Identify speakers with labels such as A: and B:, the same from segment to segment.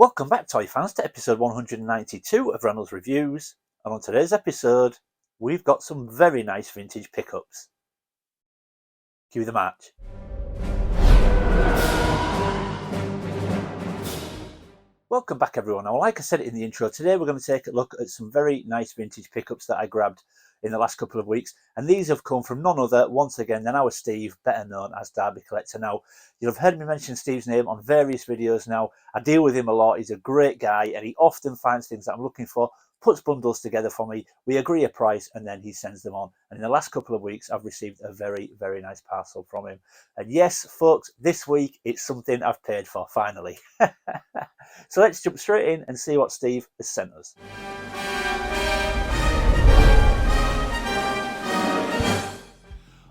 A: Welcome back, toy fans, to episode 192 of Reynolds Reviews, and on today's episode we've got some very nice vintage pickups. Cue the match. Welcome back everyone. Now, like I said in the intro, today we're going to take a look at some very nice vintage pickups that I grabbed in the last couple of weeks, and these have come from none other, once again, than our Steve, better known as Derby Collector. Now, you'll have heard me mention Steve's name on various videos now. I deal with him a lot. He's a great guy, and he often finds things that I'm looking for, puts bundles together for me, we agree a price, and then he sends them on. And in the last couple of weeks, I've received a very, very nice parcel from him. And yes, folks, this week, it's something I've paid for, finally. So let's jump straight in and see what Steve has sent us.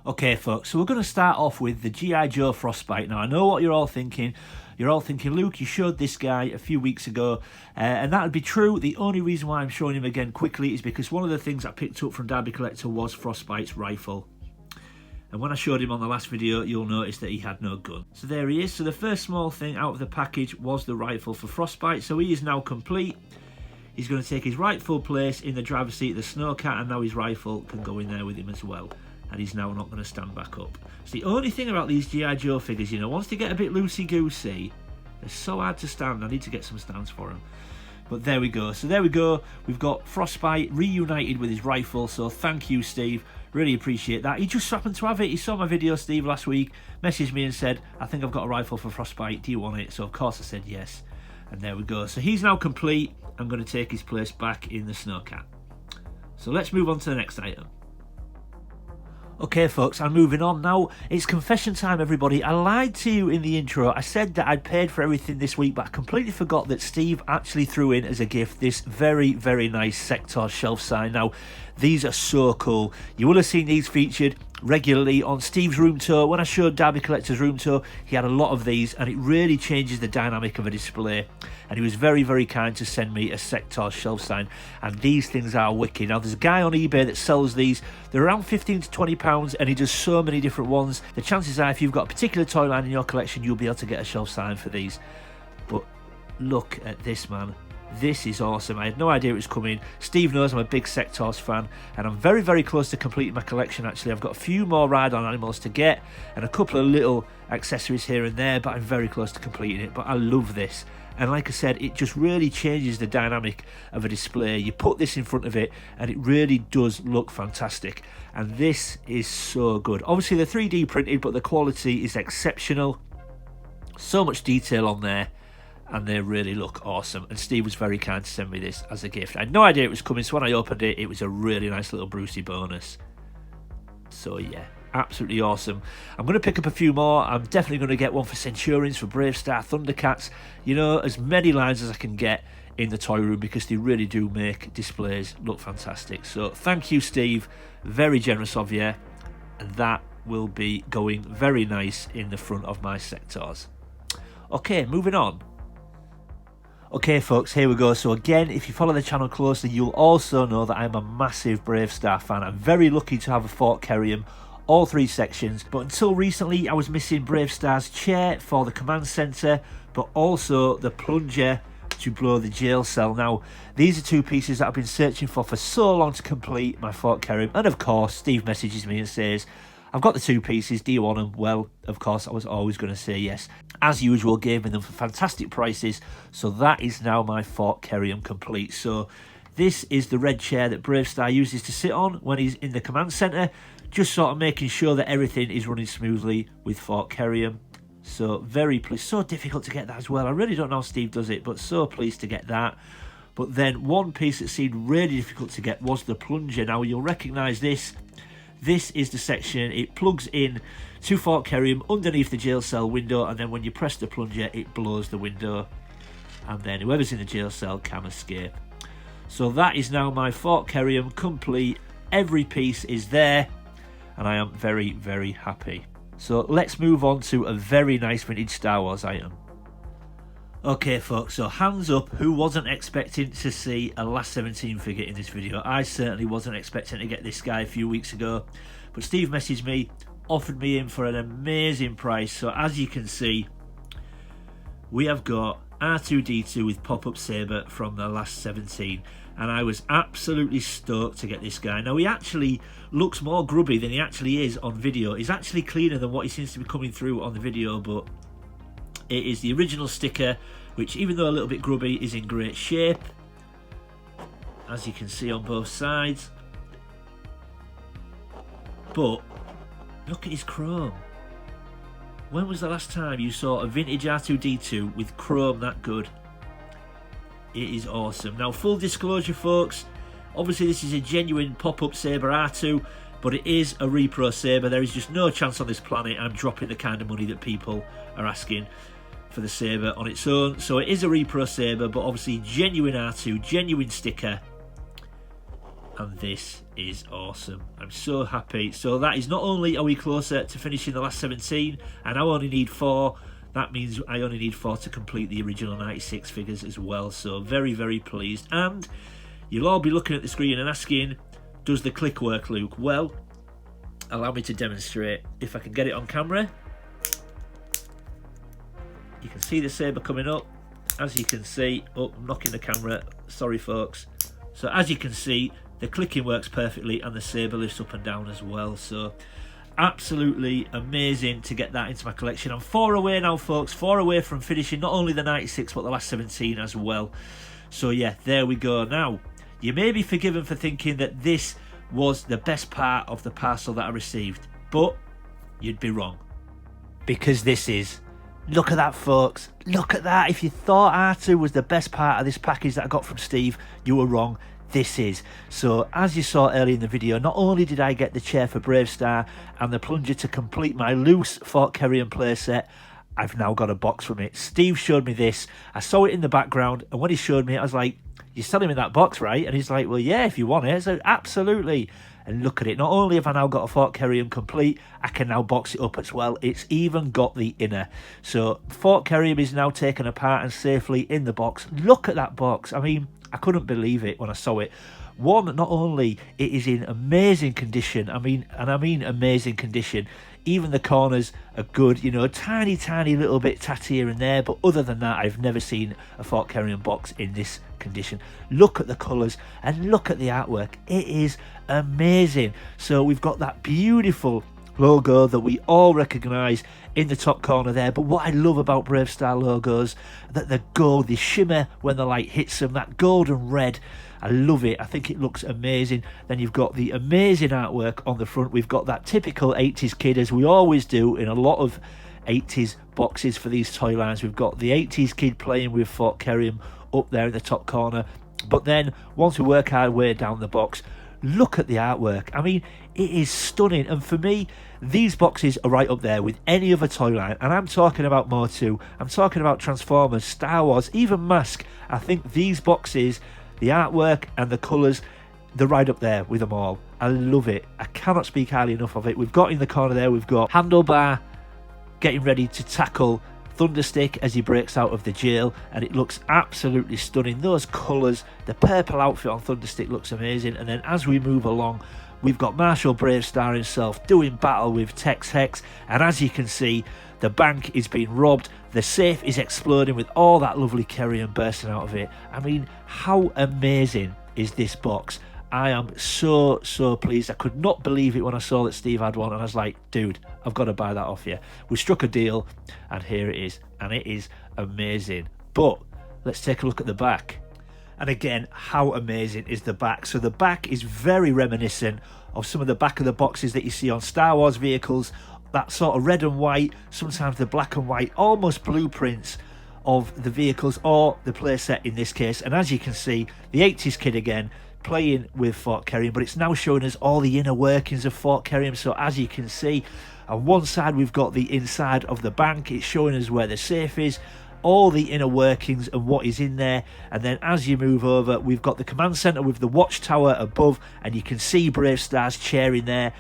A: Okay, folks, so we're going to start off with the G.I. Joe Frostbite. Now, I know what you're all thinking. You're all thinking, Luke, you showed this guy a few weeks ago, and that would be true. The only reason why I'm showing him again quickly is because one of the things I picked up from Derby Collector was Frostbite's rifle. And when I showed him on the last video, you'll notice that he had no gun. So there he is. So the first small thing out of the package was the rifle for Frostbite. So he is now complete. He's going to take his rightful place in the driver's seat of the Snowcat, and now his rifle can go in there with him as well. And he's now not going to stand back up. It's the only thing about these G.I. Joe figures, you know, once they get a bit loosey-goosey, they're so hard to stand. I need to get some stands for them. But there we go. So there we go. We've got Frostbite reunited with his rifle. So thank you, Steve. Really appreciate that. He just happened to have it. He saw my video, Steve, last week, messaged me and said, I think I've got a rifle for Frostbite. Do you want it? So of course I said yes. And there we go. So he's now complete. I'm going to take his place back in the Snowcat. So let's move on to the next item. Okay, folks, I'm moving on now. It's confession time, everybody. I lied to you in the intro. I said that I'd paid for everything this week, but I completely forgot that Steve actually threw in as a gift this very, very nice Sector shelf sign. Now, these are so cool. You will have seen these featured regularly on Steve's room tour. When I showed Derby Collector's room tour, he had a lot of these, and it really changes the dynamic of a display. And he was very, very kind to send me a Sector shelf sign, and these things are wicked. Now, there's a guy on eBay that sells these. They're around £15 to £20, and he does so many different ones. The chances are, if you've got a particular toy line in your collection, you'll be able to get a shelf sign for these. But look at this, man. This is awesome. I had no idea it was coming. Steve knows I'm a big Sectors fan, and I'm very, very close to completing my collection, actually. I've got a few more ride-on animals to get, and a couple of little accessories here and there, but I'm very close to completing it. But I love this. And like I said, it just really changes the dynamic of a display. You put this in front of it, and it really does look fantastic. And this is so good. Obviously, they're 3D printed, but the quality is exceptional. So much detail on there, and they really look awesome. And Steve was very kind to send me this as a gift. I had no idea it was coming, so when I opened it, it was a really nice little Brucey bonus. So yeah, absolutely awesome. I'm going to pick up a few more. I'm definitely going to get one for Centurions, for Brave Star, Thundercats. You know, as many lines as I can get in the toy room, because they really do make displays look fantastic. So thank you, Steve. Very generous of you. And that will be going very nice in the front of my Sectors. Okay, moving on. Okay, folks, here we go. So again, if you follow the channel closely, you'll also know that I'm a massive Brave Star fan. I'm very lucky to have a Fort Kerrium, all three sections, but until recently I was missing Brave Star's chair for the command centre, but also the plunger to blow the jail cell. Now, these are two pieces that I've been searching for so long to complete my Fort Kerrium, and of course Steve messages me and says, I've got the two pieces, do you want them? Well, of course, I was always going to say yes. As usual, gave me them for fantastic prices, so that is now my Fort Kerrium complete. So this is the red chair that Brave Star uses to sit on when he's in the command centre, just sort of making sure that everything is running smoothly with Fort Kerrium. So very pleased. So difficult to get that as well. I really don't know how Steve does it, but so pleased to get that. But then one piece that seemed really difficult to get was the plunger. Now, you'll recognise this. This is the section. It plugs in to Fort Kerrium underneath the jail cell window, and then when you press the plunger, it blows the window, and then whoever's in the jail cell can escape. So that is now my Fort Kerrium complete. Every piece is there, and I am very, very happy. So let's move on to a very nice vintage Star Wars item. Okay, folks, so hands up who wasn't expecting to see a Last 17 figure in this video. I certainly wasn't expecting to get this guy a few weeks ago, but Steve messaged me, offered me in for an amazing price. So as you can see, we have got R2-D2 with pop-up saber from the last 17, and I was absolutely stoked to get this guy. Now he actually looks more grubby than he actually is on video. He's actually cleaner than what he seems to be coming through on the video, but it is the original sticker, which even though a little bit grubby is in great shape, as you can see on both sides. But look at his chrome. When was the last time you saw a vintage R2-D2 with chrome that good? It is awesome. Now, full disclosure, folks, obviously this is a genuine pop-up saber R2, but it is a repro saber. There is just no chance on this planet I'm dropping the kind of money that people are asking for the saber on its own. So it is a repro saber, but obviously genuine R2, genuine sticker. And this is awesome. I'm so happy. So that is, not only are we closer to finishing the last 17, and I only need 4, that means I only need 4 to complete the original 96 figures as well. So very, very pleased. And you'll all be looking at the screen and asking, does the click work, Luke? Well, allow me to demonstrate. If I can get it on camera, you can see the saber coming up. As you can see, oh, I'm knocking the camera, sorry folks. So as you can see, the clicking works perfectly and the saber lifts up and down as well. So absolutely amazing to get that into my collection. I'm 4 away now, folks, 4 away from finishing not only the 96 but the last 17 as well. So yeah, there we go. Now, you may be forgiven for thinking that this was the best part of the parcel that I received, but you'd be wrong, because this is, look at that, folks, look at that. If you thought R2 was the best part of this package that I got from Steve, you were wrong. This is. So as you saw earlier in the video, not only did I get the chair for Brave Star and the plunger to complete my loose Fort Kerrion playset, I've now got a box from it. Steve showed me this. I saw it in the background, and when he showed me, I was like, you're selling me that box, right? And he's like, well, yeah, if you want it. I said, absolutely. And look at it. Not only have I now got a Fort Kerrion complete, I can now box it up as well. It's even got the inner. So Fort Kerrion is now taken apart and safely in the box. Look at that box. I mean, I couldn't believe it when I saw it. One, not only it is in amazing condition, I mean amazing condition. Even the corners are good, you know, tiny little bit tatty here and there, but other than that, I've never seen a Fort Kerrion box in this condition. Look at the colours and look at the artwork. It is amazing. So we've got that beautiful logo that we all recognise in the top corner there. But what I love about Brave Star logos, that the gold, the shimmer when the light hits them, that golden red, I love it. I think it looks amazing. Then you've got the amazing artwork on the front. We've got that typical 80s kid, as we always do in a lot of 80s boxes for these toy lines. We've got the 80s kid playing with Fort Kerrion up there in the top corner. But then once we work our way down the box, look at the artwork. I mean, it is stunning. And for me, these boxes are right up there with any other toy line. And I'm talking about Motu, I'm talking about Transformers, Star Wars, even Mask. I think these boxes, the artwork and the colours, they're right up there with them all. I love it. I cannot speak highly enough of it. We've got in the corner there, we've got Handlebar getting ready to tackle Thunderstick as he breaks out of the jail, and it looks absolutely stunning. Those colours, the purple outfit on Thunderstick looks amazing. And then as we move along, we've got Marshall Bravestar himself doing battle with Tex Hex, and as you can see, the bank is being robbed, the safe is exploding with all that lovely Kerrion bursting out of it. I mean, how amazing is this box? I am so pleased. I could not believe it when I saw that Steve had one, and I was like, dude, I've got to buy that off you. We struck a deal, and here it is, and it is amazing. But let's take a look at the back. And again, how amazing is the back? So the back is very reminiscent of some of the back of the boxes that you see on Star Wars vehicles, that sort of red and white, sometimes the black and white, almost blueprints of the vehicles or the playset in this case. And as you can see, the 80s kid again, playing with Fort Kerrion, but it's now showing us all the inner workings of Fort Kerrion. So as you can see, on one side we've got the inside of the bank, it's showing us where the safe is, all the inner workings and what is in there. And then as you move over, we've got the command center with the watchtower above, and you can see Brave Star's chair in there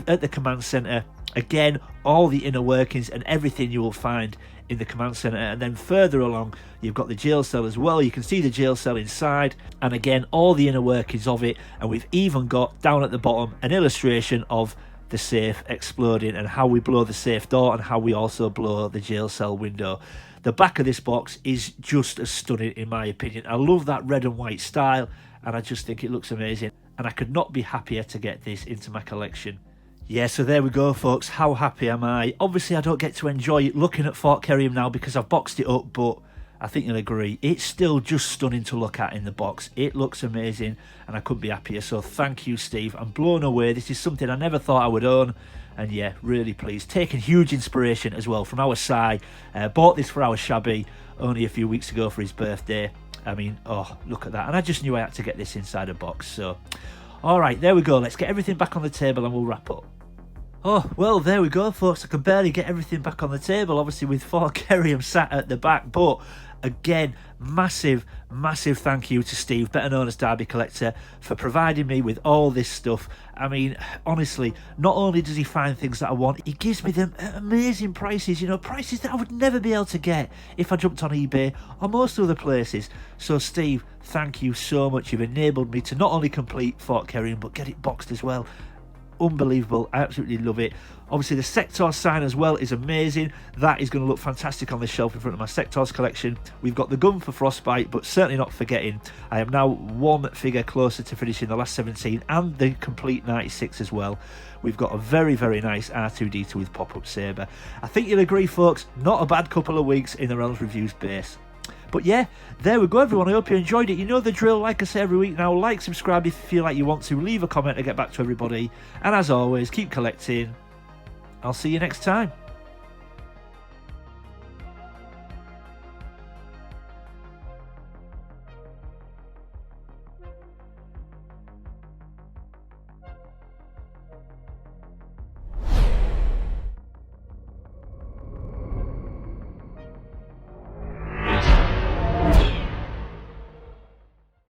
A: at the command center. Again, all the inner workings and everything you will find in the command center. And then further along, you've got the jail cell as well. You can see the jail cell inside, and again, all the inner workings of it. And we've even got down at the bottom an illustration of the safe exploding and how we blow the safe door and how we also blow the jail cell window. The back of this box is just as stunning in my opinion. I love that red and white style, and I just think it looks amazing, and I could not be happier to get this into my collection. Yeah, so there we go, folks. How happy am I? Obviously, I don't get to enjoy looking at Fort Kerrium now because I've boxed it up, but I think you'll agree, it's still just stunning to look at in the box. It looks amazing, and I couldn't be happier. So thank you, Steve. I'm blown away. This is something I never thought I would own, and yeah, really pleased. Taking huge inspiration as well from our Si. Bought this for our Shabby only a few weeks ago for his birthday. I mean, oh, look at that. And I just knew I had to get this inside a box. So, all right, there we go. Let's get everything back on the table and we'll wrap up. Oh, well, there we go, folks. I can barely get everything back on the table, obviously, with Fort Kerrium sat at the back. But, again, massive thank you to Steve, better known as Derby Collector, for providing me with all this stuff. I mean, honestly, not only does he find things that I want, he gives me them amazing prices, you know, prices that I would never be able to get if I jumped on eBay or most other places. So, Steve, thank you so much. You've enabled me to not only complete Fort Kerrium, but get it boxed as well. Unbelievable. I absolutely love it. Obviously the Sector sign as well is amazing. That is going to look fantastic on the shelf in front of my Sectors collection. We've got the gun for Frostbite, but certainly not forgetting, I am now one figure closer to finishing the last 17 and the complete 96 as well. We've got a very nice R2-D2 with pop-up saber. I think you'll agree, folks, not a bad couple of weeks in the Realms Reviews base. But yeah, there we go, everyone. I hope you enjoyed it. You know the drill. Like I say every week now, like, subscribe if you feel like you want to. Leave a comment to get back to everybody. And as always, keep collecting. I'll see you next time.